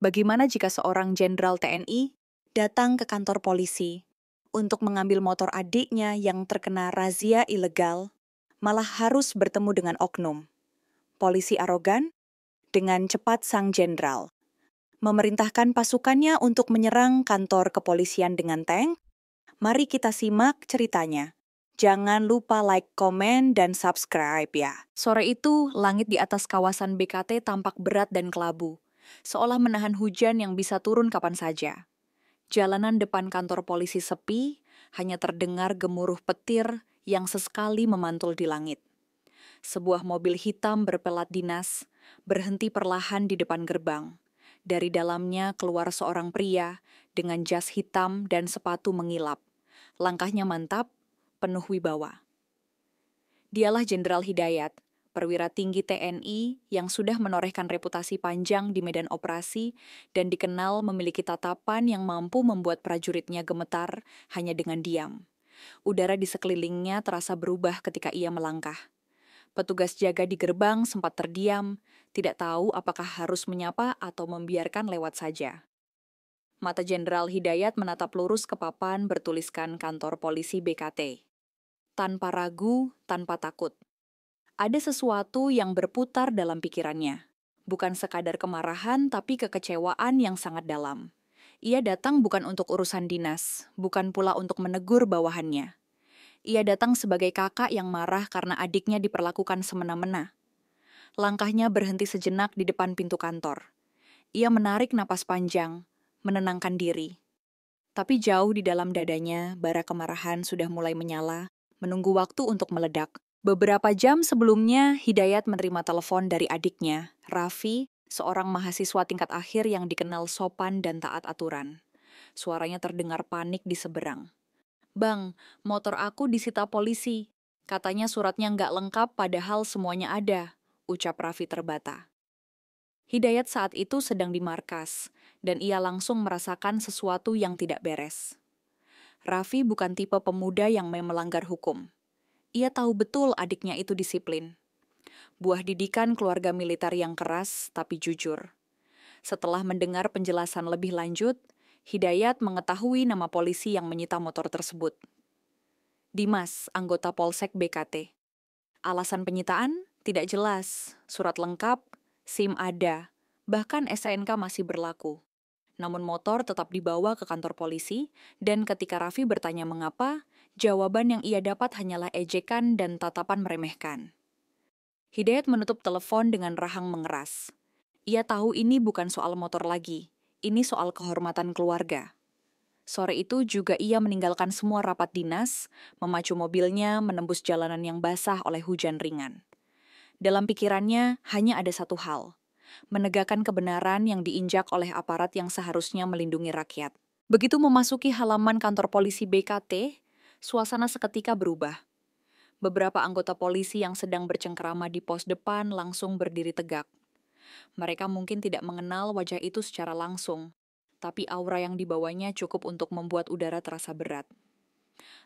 Bagaimana jika seorang jenderal TNI datang ke kantor polisi untuk mengambil motor adiknya yang terkena razia ilegal, malah harus bertemu dengan oknum? Polisi arogan, dengan cepat sang jenderal memerintahkan pasukannya untuk menyerang kantor kepolisian dengan tank. Mari kita simak ceritanya. Jangan lupa like, komen, dan subscribe ya. Sore itu, langit di atas kawasan BKT tampak berat dan kelabu, seolah menahan hujan yang bisa turun kapan saja. Jalanan depan kantor polisi sepi, hanya terdengar gemuruh petir yang sesekali memantul di langit. Sebuah mobil hitam berpelat dinas berhenti perlahan di depan gerbang. Dari dalamnya keluar seorang pria dengan jas hitam dan sepatu mengilap. Langkahnya mantap, penuh wibawa. Dialah Jenderal Hidayat, perwira tinggi TNI yang sudah menorehkan reputasi panjang di medan operasi dan dikenal memiliki tatapan yang mampu membuat prajuritnya gemetar hanya dengan diam. Udara di sekelilingnya terasa berubah ketika ia melangkah. Petugas jaga di gerbang sempat terdiam, tidak tahu apakah harus menyapa atau membiarkan lewat saja. Mata Jenderal Hidayat menatap lurus ke papan bertuliskan kantor polisi BKT. Tanpa ragu, tanpa takut. Ada sesuatu yang berputar dalam pikirannya. Bukan sekadar kemarahan, tapi kekecewaan yang sangat dalam. Ia datang bukan untuk urusan dinas, bukan pula untuk menegur bawahannya. Ia datang sebagai kakak yang marah karena adiknya diperlakukan semena-mena. Langkahnya berhenti sejenak di depan pintu kantor. Ia menarik napas panjang, menenangkan diri. Tapi jauh di dalam dadanya, bara kemarahan sudah mulai menyala, menunggu waktu untuk meledak. Beberapa jam sebelumnya, Hidayat menerima telepon dari adiknya, Raffi, seorang mahasiswa tingkat akhir yang dikenal sopan dan taat aturan. Suaranya terdengar panik di seberang. "Bang, motor aku disita polisi. Katanya suratnya nggak lengkap padahal semuanya ada," ucap Raffi terbata. Hidayat saat itu sedang di markas, dan ia langsung merasakan sesuatu yang tidak beres. Raffi bukan tipe pemuda yang melanggar hukum. Ia tahu betul adiknya itu disiplin. Buah didikan keluarga militer yang keras tapi jujur. Setelah mendengar penjelasan lebih lanjut, Hidayat mengetahui nama polisi yang menyita motor tersebut. Dimas, anggota Polsek BKT. Alasan penyitaan? Tidak jelas. Surat lengkap, SIM ada, bahkan STNK masih berlaku. Namun motor tetap dibawa ke kantor polisi, dan ketika Raffi bertanya mengapa, jawaban yang ia dapat hanyalah ejekan dan tatapan meremehkan. Hidayat menutup telepon dengan rahang mengeras. Ia tahu ini bukan soal motor lagi, ini soal kehormatan keluarga. Sore itu juga ia meninggalkan semua rapat dinas, memacu mobilnya menembus jalanan yang basah oleh hujan ringan. Dalam pikirannya hanya ada satu hal, menegakkan kebenaran yang diinjak oleh aparat yang seharusnya melindungi rakyat. Begitu memasuki halaman kantor polisi BKT, suasana seketika berubah. Beberapa anggota polisi yang sedang bercengkerama di pos depan langsung berdiri tegak. Mereka mungkin tidak mengenal wajah itu secara langsung, tapi aura yang dibawanya cukup untuk membuat udara terasa berat.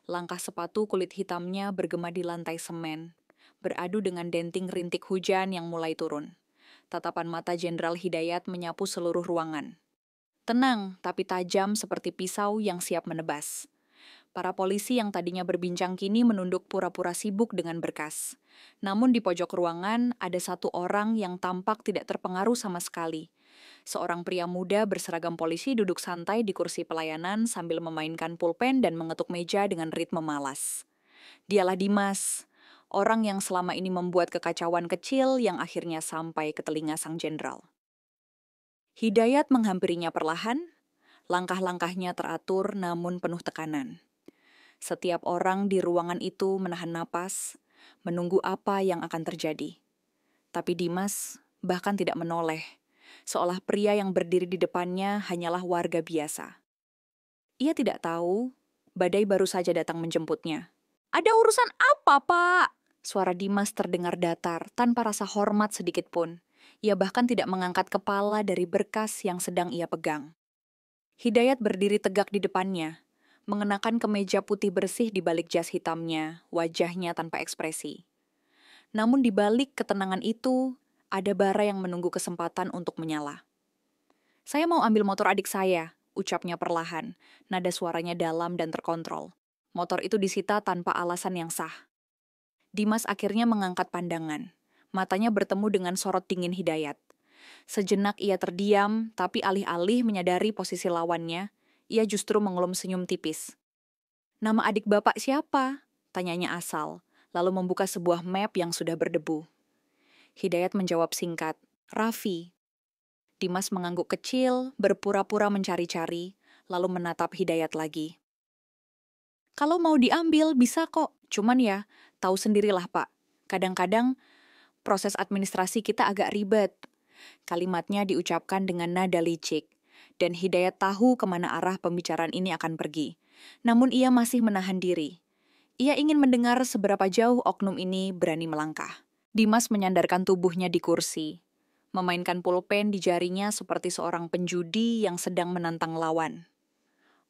Langkah sepatu kulit hitamnya bergema di lantai semen, beradu dengan denting rintik hujan yang mulai turun. Tatapan mata Jenderal Hidayat menyapu seluruh ruangan. Tenang, tapi tajam seperti pisau yang siap menebas. Para polisi yang tadinya berbincang kini menunduk pura-pura sibuk dengan berkas. Namun di pojok ruangan ada satu orang yang tampak tidak terpengaruh sama sekali. Seorang pria muda berseragam polisi duduk santai di kursi pelayanan sambil memainkan pulpen dan mengetuk meja dengan ritme malas. Dialah Dimas, orang yang selama ini membuat kekacauan kecil yang akhirnya sampai ke telinga sang jenderal. Hidayat menghampirinya perlahan, langkah-langkahnya teratur namun penuh tekanan. Setiap orang di ruangan itu menahan napas, menunggu apa yang akan terjadi. Tapi Dimas bahkan tidak menoleh, seolah pria yang berdiri di depannya hanyalah warga biasa. Ia tidak tahu, badai baru saja datang menjemputnya. "Ada urusan apa, Pak?" Suara Dimas terdengar datar, tanpa rasa hormat sedikit pun. Ia bahkan tidak mengangkat kepala dari berkas yang sedang ia pegang. Hidayat berdiri tegak di depannya, mengenakan kemeja putih bersih di balik jas hitamnya, wajahnya tanpa ekspresi. Namun di balik ketenangan itu, ada bara yang menunggu kesempatan untuk menyala. Saya mau ambil motor adik saya, ucapnya perlahan. Nada suaranya dalam dan terkontrol. Motor itu disita tanpa alasan yang sah. Dimas akhirnya mengangkat pandangan. Matanya bertemu dengan sorot dingin Hidayat. Sejenak ia terdiam, tapi alih-alih menyadari posisi lawannya, ia justru mengelum senyum tipis. "Nama adik bapak siapa?" tanyanya asal, lalu membuka sebuah map yang sudah berdebu. Hidayat menjawab singkat, "Raffi." Dimas mengangguk kecil, berpura-pura mencari-cari, lalu menatap Hidayat lagi. "Kalau mau diambil, bisa kok. Cuman ya, tahu sendirilah Pak. Kadang-kadang proses administrasi kita agak ribet." Kalimatnya diucapkan dengan nada licik, dan Hidayat tahu kemana arah pembicaraan ini akan pergi. Namun ia masih menahan diri. Ia ingin mendengar seberapa jauh oknum ini berani melangkah. Dimas menyandarkan tubuhnya di kursi, memainkan pulpen di jarinya seperti seorang penjudi yang sedang menantang lawan.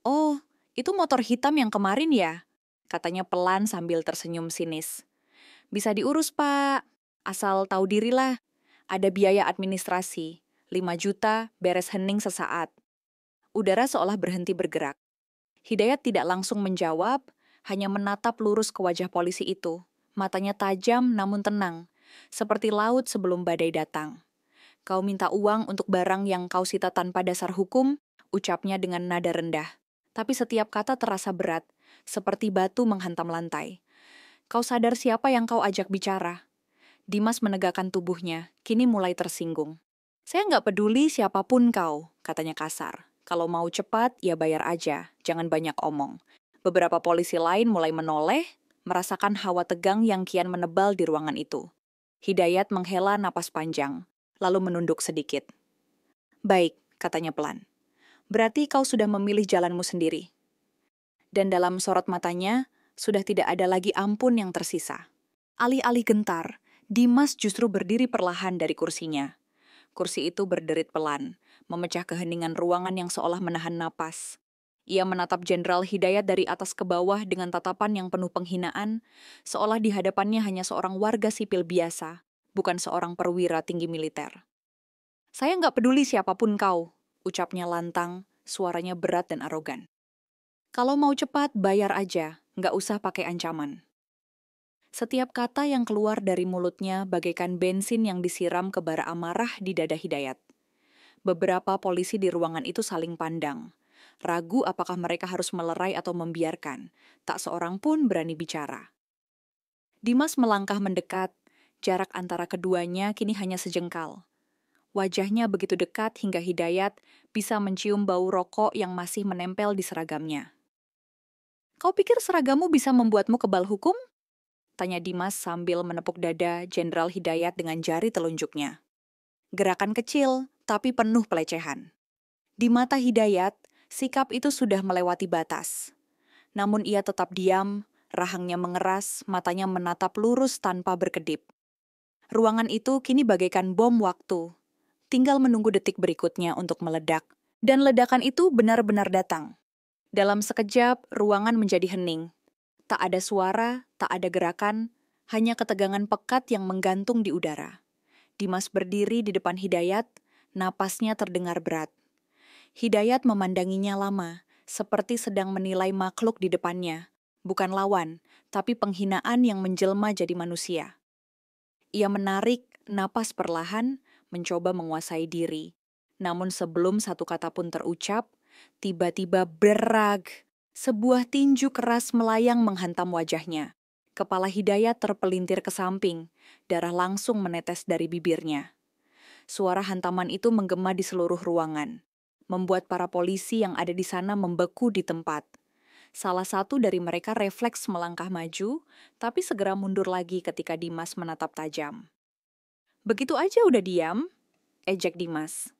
"Oh, itu motor hitam yang kemarin ya?" katanya pelan sambil tersenyum sinis. "Bisa diurus, Pak. Asal tahu dirilah. Ada biaya administrasi. 5 juta, beres hening sesaat." Udara seolah berhenti bergerak. Hidayat tidak langsung menjawab, hanya menatap lurus ke wajah polisi itu. Matanya tajam namun tenang, seperti laut sebelum badai datang. "Kau minta uang untuk barang yang kau sita tanpa dasar hukum," ucapnya dengan nada rendah. Tapi setiap kata terasa berat, seperti batu menghantam lantai. "Kau sadar siapa yang kau ajak bicara?" Dimas menegakkan tubuhnya, kini mulai tersinggung. "Saya nggak peduli siapapun kau," katanya kasar. "Kalau mau cepat, ya bayar aja, jangan banyak omong." Beberapa polisi lain mulai menoleh, merasakan hawa tegang yang kian menebal di ruangan itu. Hidayat menghela napas panjang, lalu menunduk sedikit. "Baik," katanya pelan. "Berarti kau sudah memilih jalanmu sendiri." Dan dalam sorot matanya, sudah tidak ada lagi ampun yang tersisa. Alih-alih gentar, Dimas justru berdiri perlahan dari kursinya. Kursi itu berderit pelan, memecah keheningan ruangan yang seolah menahan napas. Ia menatap Jenderal Hidayat dari atas ke bawah dengan tatapan yang penuh penghinaan, seolah di hadapannya hanya seorang warga sipil biasa, bukan seorang perwira tinggi militer. "Saya nggak peduli siapapun kau," ucapnya lantang, suaranya berat dan arogan. "Kalau mau cepat, bayar aja, nggak usah pakai ancaman." Setiap kata yang keluar dari mulutnya bagaikan bensin yang disiram ke bara amarah di dada Hidayat. Beberapa polisi di ruangan itu saling pandang. Ragu apakah mereka harus melerai atau membiarkan. Tak seorang pun berani bicara. Dimas melangkah mendekat. Jarak antara keduanya kini hanya sejengkal. Wajahnya begitu dekat hingga Hidayat bisa mencium bau rokok yang masih menempel di seragamnya. "Kau pikir seragammu bisa membuatmu kebal hukum?" tanya Dimas sambil menepuk dada Jenderal Hidayat dengan jari telunjuknya. Gerakan kecil, tapi penuh pelecehan. Di mata Hidayat, sikap itu sudah melewati batas. Namun ia tetap diam, rahangnya mengeras, matanya menatap lurus tanpa berkedip. Ruangan itu kini bagaikan bom waktu. Tinggal menunggu detik berikutnya untuk meledak. Dan ledakan itu benar-benar datang. Dalam sekejap, ruangan menjadi hening. Tak ada suara, tak ada gerakan, hanya ketegangan pekat yang menggantung di udara. Dimas berdiri di depan Hidayat, napasnya terdengar berat. Hidayat memandanginya lama, seperti sedang menilai makhluk di depannya. Bukan lawan, tapi penghinaan yang menjelma jadi manusia. Ia menarik napas perlahan, mencoba menguasai diri. Namun sebelum satu kata pun terucap, tiba-tiba berag. Sebuah tinju keras melayang menghantam wajahnya. Kepala Hidayat terpelintir ke samping, darah langsung menetes dari bibirnya. Suara hantaman itu menggema di seluruh ruangan, membuat para polisi yang ada di sana membeku di tempat. Salah satu dari mereka refleks melangkah maju, tapi segera mundur lagi ketika Dimas menatap tajam. "Begitu aja udah diam?" ejek Dimas.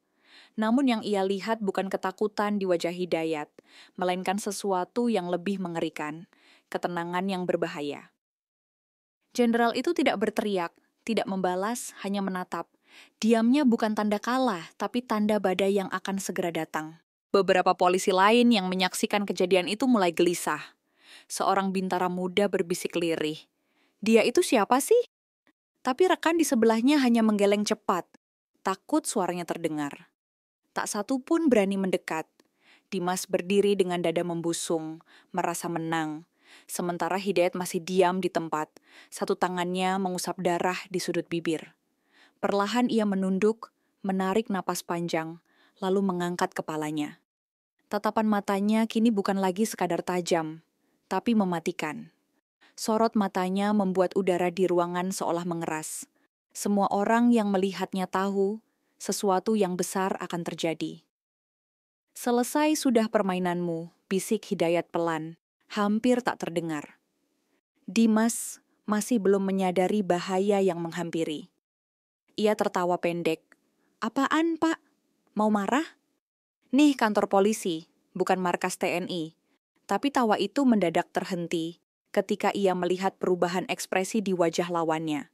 Namun yang ia lihat bukan ketakutan di wajah Hidayat, melainkan sesuatu yang lebih mengerikan, ketenangan yang berbahaya. Jenderal itu tidak berteriak, tidak membalas, hanya menatap. Diamnya bukan tanda kalah, tapi tanda badai yang akan segera datang. Beberapa polisi lain yang menyaksikan kejadian itu mulai gelisah. Seorang bintara muda berbisik lirih. "Dia itu siapa sih?" Tapi rekan di sebelahnya hanya menggeleng cepat. Takut suaranya terdengar. Tak satu pun berani mendekat. Dimas berdiri dengan dada membusung, merasa menang. Sementara Hidayat masih diam di tempat, satu tangannya mengusap darah di sudut bibir. Perlahan ia menunduk, menarik napas panjang, lalu mengangkat kepalanya. Tatapan matanya kini bukan lagi sekadar tajam, tapi mematikan. Sorot matanya membuat udara di ruangan seolah mengeras. Semua orang yang melihatnya tahu sesuatu yang besar akan terjadi. Selesai sudah permainanmu, bisik Hidayat pelan, hampir tak terdengar. Dimas masih belum menyadari bahaya yang menghampiri. Ia tertawa pendek. Apaan, Pak? Mau marah? Nih kantor polisi, bukan markas TNI. Tapi tawa itu mendadak terhenti ketika ia melihat perubahan ekspresi di wajah lawannya.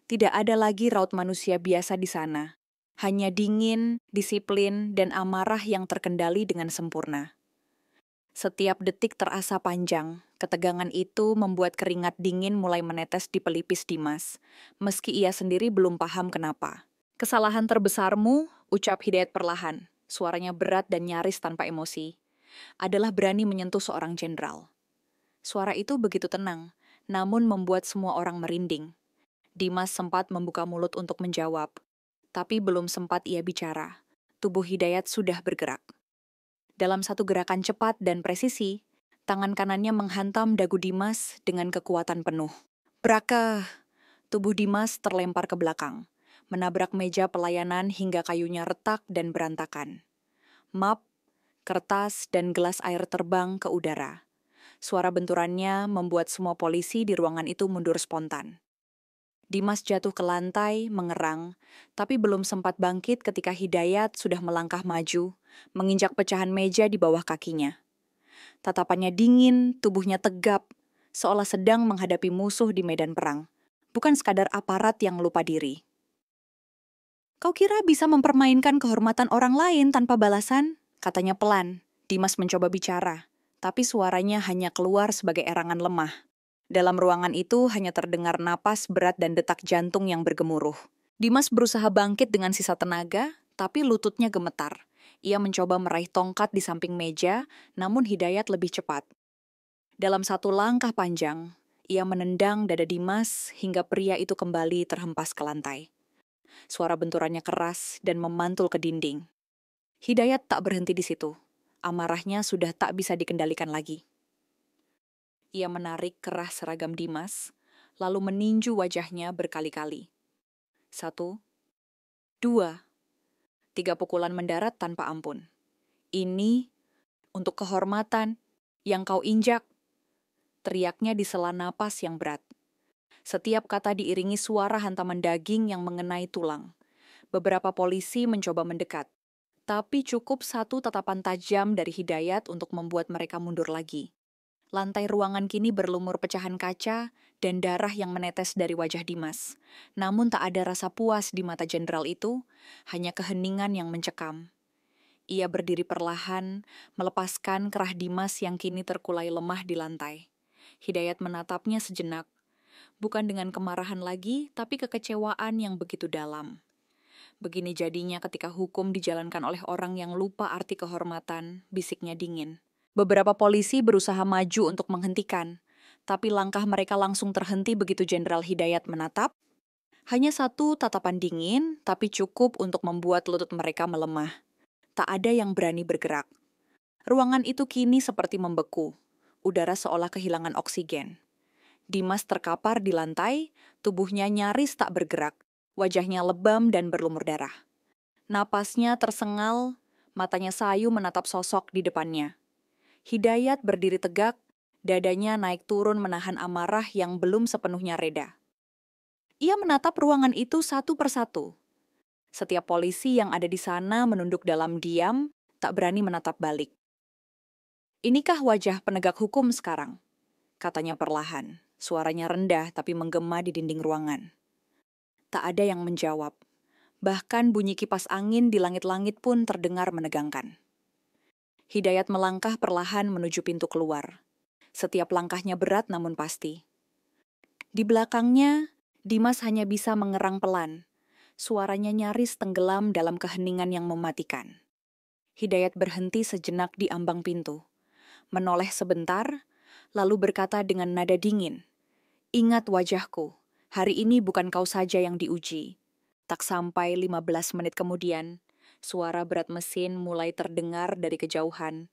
Tidak ada lagi raut manusia biasa di sana. Hanya dingin, disiplin, dan amarah yang terkendali dengan sempurna. Setiap detik terasa panjang. Ketegangan itu membuat keringat dingin mulai menetes di pelipis Dimas, meski ia sendiri belum paham kenapa. Kesalahan terbesarmu, ucap Hidayat perlahan. Suaranya berat dan nyaris tanpa emosi. Adalah berani menyentuh seorang jenderal. Suara itu begitu tenang, namun membuat semua orang merinding. Dimas sempat membuka mulut untuk menjawab, tapi belum sempat ia bicara. Tubuh Hidayat sudah bergerak. Dalam satu gerakan cepat dan presisi, tangan kanannya menghantam dagu Dimas dengan kekuatan penuh. Braka! Tubuh Dimas terlempar ke belakang, menabrak meja pelayanan hingga kayunya retak dan berantakan. Map, kertas, dan gelas air terbang ke udara. Suara benturannya membuat semua polisi di ruangan itu mundur spontan. Dimas jatuh ke lantai, mengerang, tapi belum sempat bangkit ketika Hidayat sudah melangkah maju, menginjak pecahan meja di bawah kakinya. Tatapannya dingin, tubuhnya tegap, seolah sedang menghadapi musuh di medan perang, bukan sekadar aparat yang lupa diri. Kau kira bisa mempermainkan kehormatan orang lain tanpa balasan? Katanya pelan. Dimas mencoba bicara, tapi suaranya hanya keluar sebagai erangan lemah. Dalam ruangan itu hanya terdengar napas berat dan detak jantung yang bergemuruh. Dimas berusaha bangkit dengan sisa tenaga, tapi lututnya gemetar. Ia mencoba meraih tongkat di samping meja, namun Hidayat lebih cepat. Dalam satu langkah panjang, ia menendang dada Dimas hingga pria itu kembali terhempas ke lantai. Suara benturannya keras dan memantul ke dinding. Hidayat tak berhenti di situ. Amarahnya sudah tak bisa dikendalikan lagi. Ia menarik kerah seragam Dimas, lalu meninju wajahnya berkali-kali. 1, 2, 3 pukulan mendarat tanpa ampun. Ini untuk kehormatan yang kau injak, teriaknya di sela napas yang berat. Setiap kata diiringi suara hantaman daging yang mengenai tulang. Beberapa polisi mencoba mendekat, tapi cukup satu tatapan tajam dari Hidayat untuk membuat mereka mundur lagi. Lantai ruangan kini berlumur pecahan kaca dan darah yang menetes dari wajah Dimas. Namun tak ada rasa puas di mata jenderal itu, hanya keheningan yang mencekam. Ia berdiri perlahan, melepaskan kerah Dimas yang kini terkulai lemah di lantai. Hidayat menatapnya sejenak, bukan dengan kemarahan lagi, tapi kekecewaan yang begitu dalam. Begini jadinya ketika hukum dijalankan oleh orang yang lupa arti kehormatan, bisiknya dingin. Beberapa polisi berusaha maju untuk menghentikan, tapi langkah mereka langsung terhenti begitu Jenderal Hidayat menatap. Hanya satu tatapan dingin, tapi cukup untuk membuat lutut mereka melemah. Tak ada yang berani bergerak. Ruangan itu kini seperti membeku. Udara seolah kehilangan oksigen. Dimas terkapar di lantai, tubuhnya nyaris tak bergerak. Wajahnya lebam dan berlumur darah. Napasnya tersengal, matanya sayu menatap sosok di depannya. Hidayat berdiri tegak, dadanya naik turun menahan amarah yang belum sepenuhnya reda. Ia menatap ruangan itu satu persatu. Setiap polisi yang ada di sana menunduk dalam diam, tak berani menatap balik. Inikah wajah penegak hukum sekarang? Katanya perlahan, suaranya rendah tapi menggema di dinding ruangan. Tak ada yang menjawab. Bahkan bunyi kipas angin di langit-langit pun terdengar menegangkan. Hidayat melangkah perlahan menuju pintu keluar. Setiap langkahnya berat namun pasti. Di belakangnya, Dimas hanya bisa mengerang pelan. Suaranya nyaris tenggelam dalam keheningan yang mematikan. Hidayat berhenti sejenak di ambang pintu, menoleh sebentar, lalu berkata dengan nada dingin, "Ingat wajahku, hari ini bukan kau saja yang diuji." Tak sampai 15 menit kemudian, suara berat mesin mulai terdengar dari kejauhan.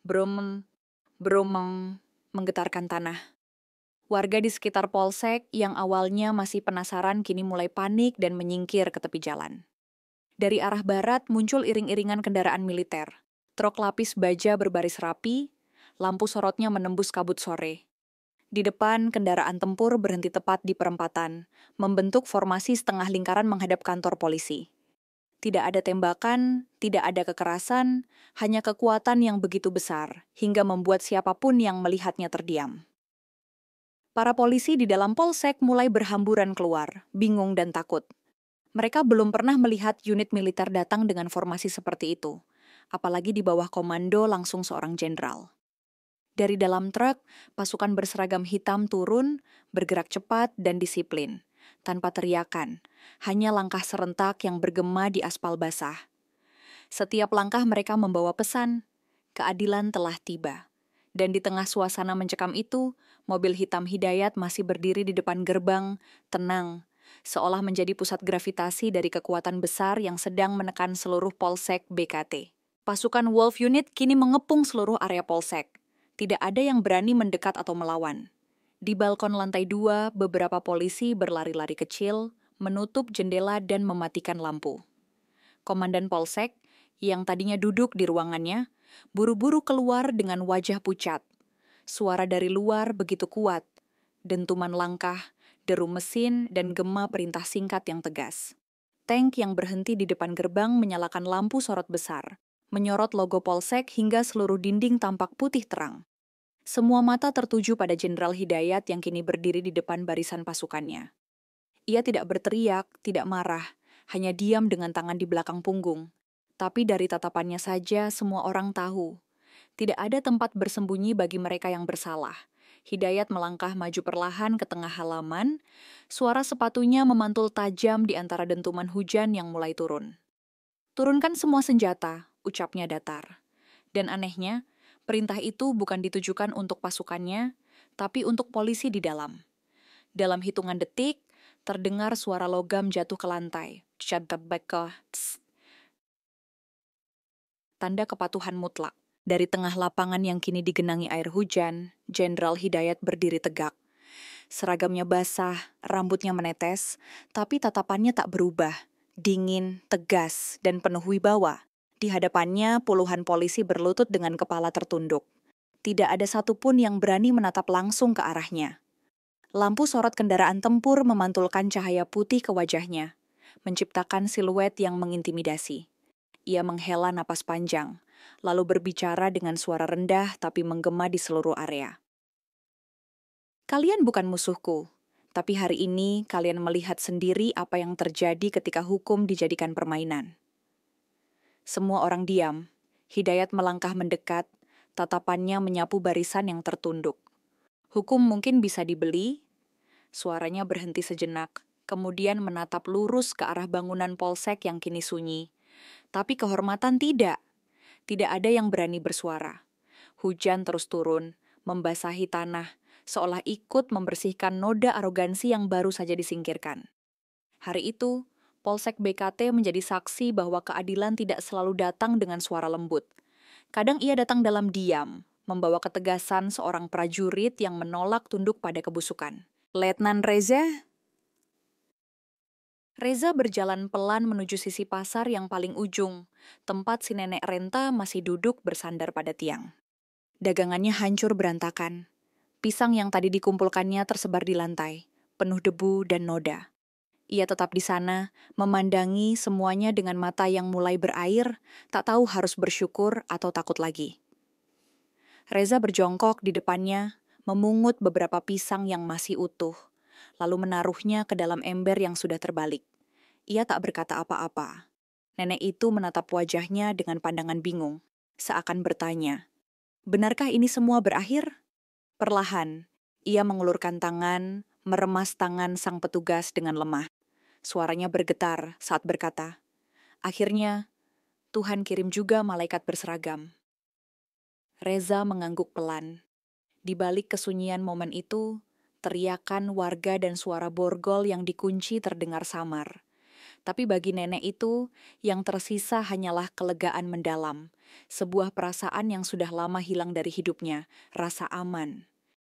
Brum, brum, menggetarkan tanah. Warga di sekitar polsek yang awalnya masih penasaran kini mulai panik dan menyingkir ke tepi jalan. Dari arah barat muncul iring-iringan kendaraan militer. Truk lapis baja berbaris rapi, lampu sorotnya menembus kabut sore. Di depan, kendaraan tempur berhenti tepat di perempatan, membentuk formasi setengah lingkaran menghadap kantor polisi. Tidak ada tembakan, tidak ada kekerasan, hanya kekuatan yang begitu besar, hingga membuat siapapun yang melihatnya terdiam. Para polisi di dalam polsek mulai berhamburan keluar, bingung dan takut. Mereka belum pernah melihat unit militer datang dengan formasi seperti itu, apalagi di bawah komando langsung seorang jenderal. Dari dalam truk, pasukan berseragam hitam turun, bergerak cepat dan disiplin, tanpa teriakan, hanya langkah serentak yang bergema di aspal basah. Setiap langkah mereka membawa pesan, keadilan telah tiba. Dan di tengah suasana mencekam itu, mobil hitam Hidayat masih berdiri di depan gerbang, tenang, seolah menjadi pusat gravitasi dari kekuatan besar yang sedang menekan seluruh polsek BKT. Pasukan Wolf Unit kini mengepung seluruh area polsek. Tidak ada yang berani mendekat atau melawan. Di balkon lantai 2, beberapa polisi berlari-lari kecil, menutup jendela dan mematikan lampu. Komandan polsek, yang tadinya duduk di ruangannya, buru-buru keluar dengan wajah pucat. Suara dari luar begitu kuat, dentuman langkah, deru mesin, dan gema perintah singkat yang tegas. Tank yang berhenti di depan gerbang menyalakan lampu sorot besar, menyorot logo polsek hingga seluruh dinding tampak putih terang. Semua mata tertuju pada Jenderal Hidayat yang kini berdiri di depan barisan pasukannya. Ia tidak berteriak, tidak marah, hanya diam dengan tangan di belakang punggung. Tapi dari tatapannya saja semua orang tahu. Tidak ada tempat bersembunyi bagi mereka yang bersalah. Hidayat melangkah maju perlahan ke tengah halaman, suara sepatunya memantul tajam di antara dentuman hujan yang mulai turun. "Turunkan semua senjata," ucapnya datar. Dan anehnya, perintah itu bukan ditujukan untuk pasukannya, tapi untuk polisi di dalam. Dalam hitungan detik, terdengar suara logam jatuh ke lantai. Tanda kepatuhan mutlak. Dari tengah lapangan yang kini digenangi air hujan, Jenderal Hidayat berdiri tegak. Seragamnya basah, rambutnya menetes, tapi tatapannya tak berubah. Dingin, tegas, dan penuh wibawa. Di hadapannya, puluhan polisi berlutut dengan kepala tertunduk. Tidak ada satupun yang berani menatap langsung ke arahnya. Lampu sorot kendaraan tempur memantulkan cahaya putih ke wajahnya, menciptakan siluet yang mengintimidasi. Ia menghela napas panjang, lalu berbicara dengan suara rendah tapi menggema di seluruh area. "Kalian bukan musuhku, tapi hari ini kalian melihat sendiri apa yang terjadi ketika hukum dijadikan permainan." Semua orang diam. Hidayat melangkah mendekat, tatapannya menyapu barisan yang tertunduk. "Hukum mungkin bisa dibeli." Suaranya berhenti sejenak, kemudian menatap lurus ke arah bangunan polsek yang kini sunyi. Tapi kehormatan tidak. Tidak ada yang berani bersuara. Hujan terus turun, membasahi tanah, seolah ikut membersihkan noda arogansi yang baru saja disingkirkan. Hari itu, Polsek BKT menjadi saksi bahwa keadilan tidak selalu datang dengan suara lembut. Kadang ia datang dalam diam, membawa ketegasan seorang prajurit yang menolak tunduk pada kebusukan. "Letnan Reza?" Reza berjalan pelan menuju sisi pasar yang paling ujung, tempat si nenek renta masih duduk bersandar pada tiang. Dagangannya hancur berantakan. Pisang yang tadi dikumpulkannya tersebar di lantai, penuh debu dan noda. Ia tetap di sana, memandangi semuanya dengan mata yang mulai berair, tak tahu harus bersyukur atau takut lagi. Reza berjongkok di depannya, memungut beberapa pisang yang masih utuh, lalu menaruhnya ke dalam ember yang sudah terbalik. Ia tak berkata apa-apa. Nenek itu menatap wajahnya dengan pandangan bingung, seakan bertanya, "Benarkah ini semua berakhir?" Perlahan, ia mengulurkan tangan, meremas tangan sang petugas dengan lemah. Suaranya bergetar saat berkata, "Akhirnya, Tuhan kirim juga malaikat berseragam." Reza mengangguk pelan. Di balik kesunyian momen itu, teriakan warga dan suara borgol yang dikunci terdengar samar. Tapi bagi nenek itu, yang tersisa hanyalah kelegaan mendalam, sebuah perasaan yang sudah lama hilang dari hidupnya, rasa aman.